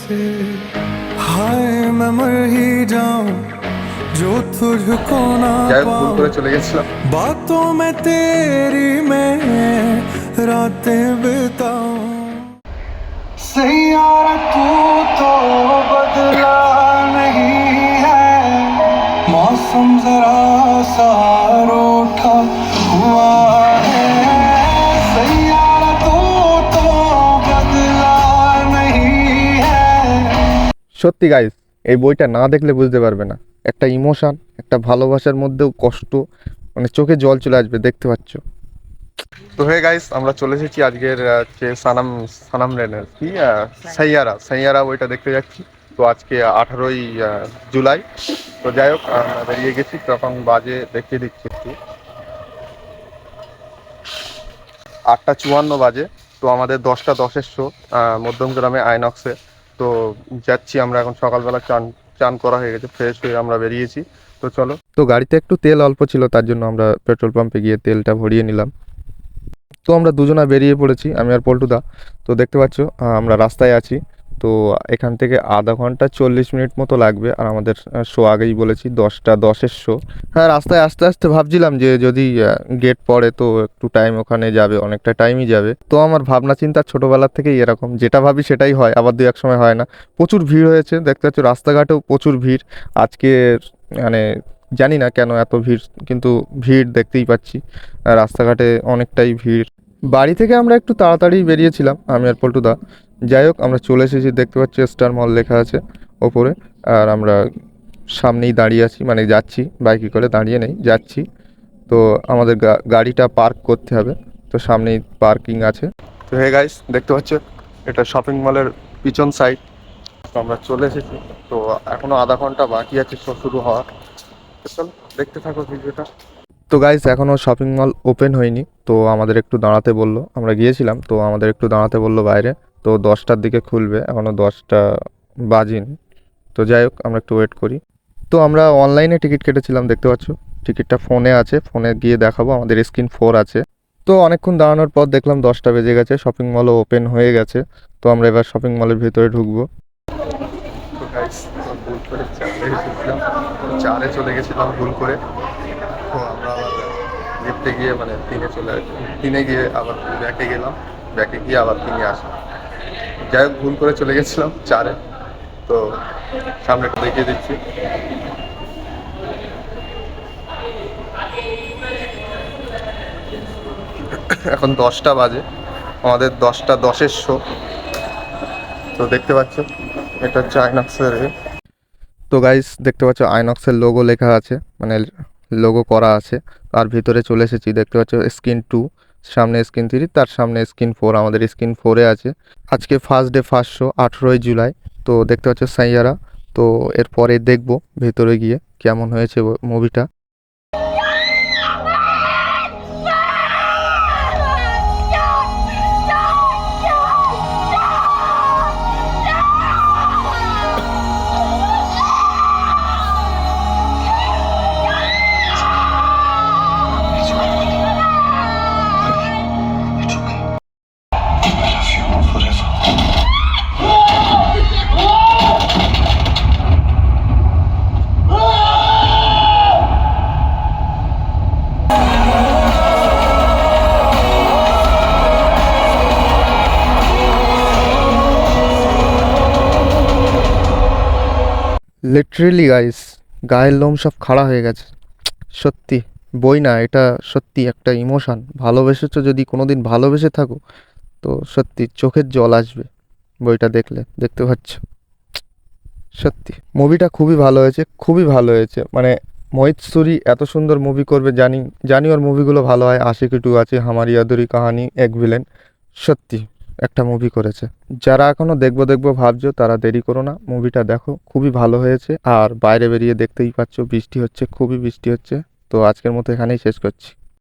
से हाय मैं मर ही जाऊं जो तुझको ना पाऊं बातों में तेरी मैं रातें बिताऊं सैयारा तू तो बदला नहीं है मौसम जरा सा रूठा हुआ है सैयारा तू तो बदला नहीं है। সত্যি গাইস, এই বইটা না দেখলে বুঝতে পারবে না। একটা ইমোশন, একটা ভালোবাসার মধ্যেও কষ্ট, মানে চোখে জল চলে আসবে দেখতে পাচ্ছ। তো হে গাইস, আমরা চলে এসেছি আজকের যে সানাম সানাম রেনের কি সাইয়ারা বইটা দেখতে যাচ্ছি। তো আজকে 18ই জুলাই। তো যাই হোক, আমরা বেরিয়ে গেছি। তখন বাজে দেখিয়ে দিচ্ছি একটু, 8টা 54 বাজে। তো আমাদের 10টা 10-এর শো মধ্যমগ্রামে আইনক্সে। তো যাচ্ছি আমরা এখন। সকালবেলা চান করা হয়ে গেছে, ফ্রেশ হয়ে আমরা বেরিয়েছি। তো চলো। তো গাড়িতে একটু তেল অল্প ছিল, তার জন্য আমরা পেট্রোল পাম্পে গিয়ে তেলটা ভরিয়ে নিলাম। তো আমরা দুজনা বেরিয়ে পড়েছি, আমি আর পল্টুদা। তো দেখতে পাচ্ছ আমরা রাস্তায় আছি। তো এখান থেকে আধা ঘন্টা 40 মিনিট মতো লাগবে। আর আমাদের শো আগেই বলেছি 10টা 10-এর শো। হ্যাঁ, রাস্তায় আস্তে আস্তে ভাবছিলাম যে যদি গেট পড়ে তো একটু টাইম ওখানে যাবে, অনেকটা টাইমই যাবে। তো আমার ভাবনা চিন্তা ছোটোবেলার থেকেই এরকম, যেটা ভাবি সেটাই হয়, আবার দু এক সময় হয় না। প্রচুর ভিড় হয়েছে, দেখতে পাচ্ছ রাস্তাঘাটেও প্রচুর ভিড় আজকে। মানে জানি না কেন এত ভিড়, কিন্তু ভিড় দেখতেই পাচ্ছি। রাস্তাঘাটে অনেকটাই ভিড়। বাড়ি থেকে আমরা একটু তাড়াতাড়ি বেরিয়েছিলাম, আমি আর পল্টুদা। যাই হোক, আমরা চলে এসেছি। দেখতে পাচ্ছি স্টার মল লেখা আছে ওপরে। আর আমরা সামনেই দাঁড়িয়ে আছি, মানে যাচ্ছি, বাইকে করে দাঁড়িয়ে নেই, যাচ্ছি। তো আমাদের গাড়িটা পার্ক করতে হবে। তো সামনেই পার্কিং আছে। তো হে গাইস, দেখতে পাচ্ছ এটা শপিং মলের পিছন সাইড। তো আমরা চলে এসেছি। তো এখনো আধা ঘন্টা বাকি আছে শো শুরু হওয়ার। তো চলো দেখতে থাকো ভিডিওটা। তো গাইস, এখনও শপিং মল ওপেন হয়নি। তো আমাদের একটু দাঁড়াতে বললো, আমরা গিয়েছিলাম তো আমাদের একটু দাঁড়াতে বললো বাইরে। তো 10টার দিকে খুলবে, এখনও 10টা বাজিনি। তো যাই হোক, আমরা একটু ওয়েট করি। তো আমরা অনলাইনে টিকিট কেটেছিলাম, দেখতে পাচ্ছ টিকিটটা ফোনে আছে, ফোনে গিয়ে দেখাবো। আমাদের স্ক্রিন 4 আছে। তো অনেকক্ষণ দাঁড়ানোর পর দেখলাম 10টা বেজে গেছে, শপিং মলও ওপেন হয়ে গেছে। তো আমরা এবার শপিং মলের ভিতরে ঢুকবো। তো গাইস, ভুল করে চারে চলে গেছিলাম ভুল করে। তো আমরা আবার লিফটে গিয়ে, মানে তিনে গিয়ে আবার ব্যাকে গেলাম, ব্যাকে গিয়ে আবার তিনে আসলাম। যাই হোক, ভুল করে চলে গেছিলাম চারে। তো সামনে একটু দেখিয়ে দিচ্ছি। এখন 10টা বাজে, আমাদের 10টা 10-এর শো। তো দেখতে পাচ্ছ এটা হচ্ছে আইনক্সের। তো গাইস, দেখতে পাচ্ছ আইনক্সের লোগো লেখা আছে, মানে লোগো করা আছে। আর ভিতরে চলে এসেছি। দেখতে পাচ্ছ স্ক্রিন 2, সামনে স্ক্রিন 3, তার সামনে স্ক্রিন 4। আমাদের স্ক্রিন 4-এ আছে। আজকে ফার্স্ট ডে ফার্স্ট শো, 18ই জুলাই। তো দেখতে পাচ্ছ সাইয়ারা। তো এরপরে দেখবো ভেতরে গিয়ে কেমন হয়েছে মুভিটা। লিটারেলি গাইস, গায়ের লোম সব খাড়া হয়ে গেছে। সত্যি বই না, এটা সত্যি একটা ইমোশন। ভালোবেসেছো, যদি কোনোদিন ভালোবেসে থাকো তো সত্যি চোখের জল আসবে বইটা দেখলে, দেখতে পাচ্ছ। সত্যি মুভিটা খুবই ভালো হয়েছে, খুবই ভালো হয়েছে। মানে মোহিত সুরি এত সুন্দর মুভি করবে জানি, জানি ওর মুভিগুলো ভালো হয়। আশিকি 2 আছে, হামারি আধুরি কাহানি, এক ভিলেন। সত্যি একটা মুভি করেছে। যারা এখনো দেখবো দেখবো ভাবছো, তারা দেরি করো না, মুভিটা দেখো, খুবই ভালো হয়েছে। আর বাইরে বেরিয়ে দেখতেই পাচ্ছ বৃষ্টি হচ্ছে, খুবই বৃষ্টি হচ্ছে। তো আজকের মতো এখানেই শেষ করছি।